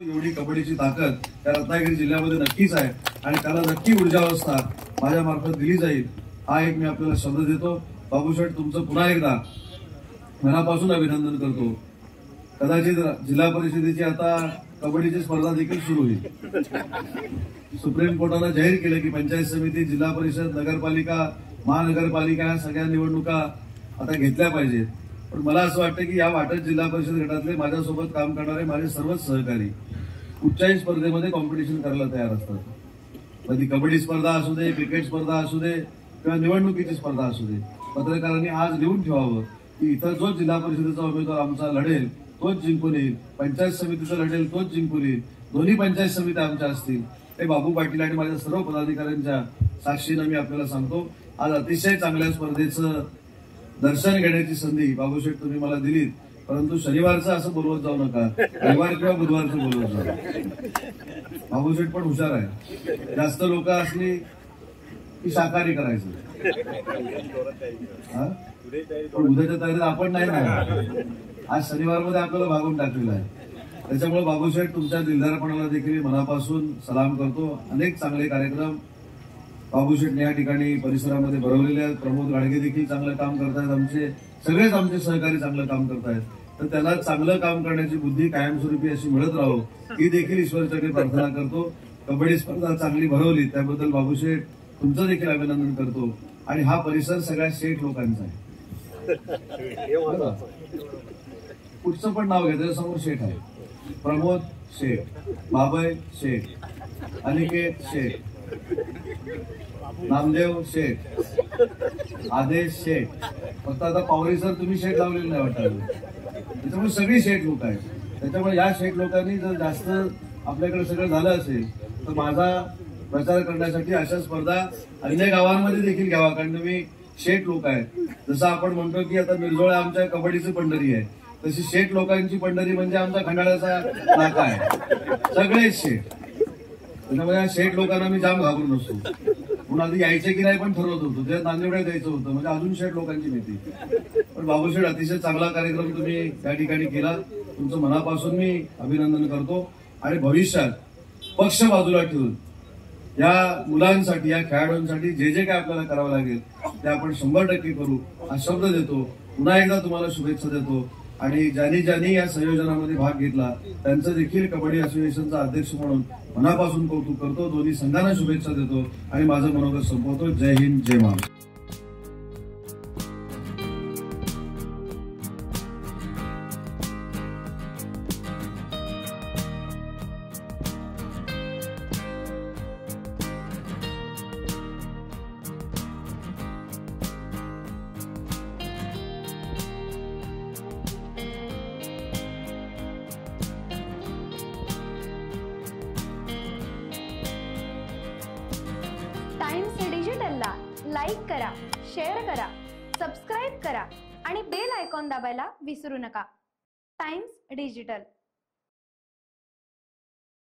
एवढी कबड्डीची ताकद त्या रत्नागिरी जिल्ह्यामध्ये नक्कीच आहे आणि त्याला नक्की ऊर्जावस्था माझ्या मार्फत दिली जाईल हा एक मी आपल्याला शब्द देतो। बाबूशेठ तुमचं पुन्हा एकदा मनापासून अभिनंदन करतो। कदाचित जिल्हा परिषदेची आता कबड्डीची स्पर्धा देखील सुरू होईल। सुप्रीम कोर्टाने जाहीर केलं की पंचायत समिती, जिल्हा परिषद, नगरपालिका, महानगरपालिका या सगळ्या निवडणुका आता घेतल्या पाहिजेत। पण मला असं वाटतं की या वाटत जिल्हा परिषद गटातले माझ्यासोबत काम करणारे माझे सर्वच सहकारी कुठच्याही स्पर्धेमध्ये कॉम्पिटिशन करायला तयार असतात। कधी कबड्डी स्पर्धा असू दे, क्रिकेट स्पर्धा असू दे किंवा निवडणुकीची स्पर्धा असू दे। पत्रकारांनी आज लिहून ठेवावं की इथं जो जिल्हा परिषदेचा उमेदवार आमचा लढेल तोच जिंकून येईल, पंचायत समितीचा लढेल तोच जिंकून येईल, दोन्ही पंचायत समित्या आमच्या असतील। हे बाबू पाटील आणि माझ्या सर्व पदाधिकाऱ्यांच्या साक्षीनं मी आपल्याला सांगतो। आज अतिशय चांगल्या स्पर्धेचं दर्शन घेण्याची संधी बाबूशेठ तुम्ही मला दिलीत, परंतु शनिवारचं असं बोलवत जाऊ नका, रविवार किंवा बुधवारचं बोलवत जाऊ। बाबूशेठ पण हुशार आहे, जास्त लोक असली की शाकाहारी करायचं, पण उद्याच्या तयारीत आपण नाही ना। आज शनिवारमध्ये आपल्याला भागून टाकलेलं आहे, त्याच्यामुळे बाबूशेठ तुमच्या दिलदारपणाला देखील मनापासून सलाम करतो। अनेक चांगले कार्यक्रम बाबूशेठ या ठिकाणी परिसरामध्ये भरवलेले आहेत। प्रमोद गाडगे देखील चांगलं काम करतायत, आमचे सगळेच आमचे सहकारी चांगलं काम करतायत। तर त्याला चांगलं काम करण्याची बुद्धी कायमस्वरूपी अशी मिळत राहो ही देखील ईश्वरचरणी प्रार्थना करतो। कबड्डी स्पर्धा चांगली भरवली त्याबद्दल बाबूशेठ तुमचं देखील अभिनंदन करतो। आणि हा परिसर सगळ्या शेठ लोकांचा आहे, कुठचं पण नाव घ्या त्याच्यासमोर शेठ आहे। प्रमोद शेठ, बाबय शेठ, अनिकेत शेठ, नामदेव शेठ, आदेश शेठ, फक्त आता पावरी सर तुम्ही शेठ लावलेलं नाही वाटतं, त्याच्यामुळे सगळी शेठ लोक आहेत। त्याच्यामुळे या शेठ लोकांनी जर जास्त आपल्याकडे सगळं झालं असेल तर माझा प्रचार करण्यासाठी अशा स्पर्धा अन्य गावांमध्ये देखील घ्यावा, कारण तुम्ही शेठ लोक आहेत। जसं आपण म्हणतो की आता मिरजोळ आमच्या कबड्डीची पंढरी आहे, तशी शेठ लोकांची पंढरी म्हणजे आमचा खंडाळ्याचा नाका आहे, सगळेच शेठ। त्याच्यामुळे या शेठ लोकांना मी जाम घाबरून असतो, म्हणून आधी यायचे की नाही पण ठरवत होतो, ते नांदेडला द्यायचं होतं म्हणजे अजून शेठ लोकांची भीती। पण बाबूशेठ अतिशय चांगला कार्यक्रम तुम्ही त्या ठिकाणी केला, तुमचं मनापासून मी अभिनंदन करतो। आणि भविष्यात पक्ष बाजूला ठेवून या मुलांसाठी, या खेळाडूंसाठी जे जे काय आपल्याला करावं लागेल ते आपण 100% करू हा शब्द देतो। पुन्हा एकदा तुम्हाला शुभेच्छा देतो आणि ज्यांनी या संयोजनामध्ये भाग घेतला त्यांचं देखील कबड्डी असोसिएशनचा अध्यक्ष म्हणून मनापासून कौतुक करतो। दोन्ही संघांना शुभेच्छा देतो आणि माझं मनोगत संपवतो। जय हिंद, जय महाराष्ट्र। टाइम्स डिजिटलला लाईक करा, शेअर करा, सबस्क्राईब करा आणि बेल आयकॉन दाबायला विसरू नका। Times digital.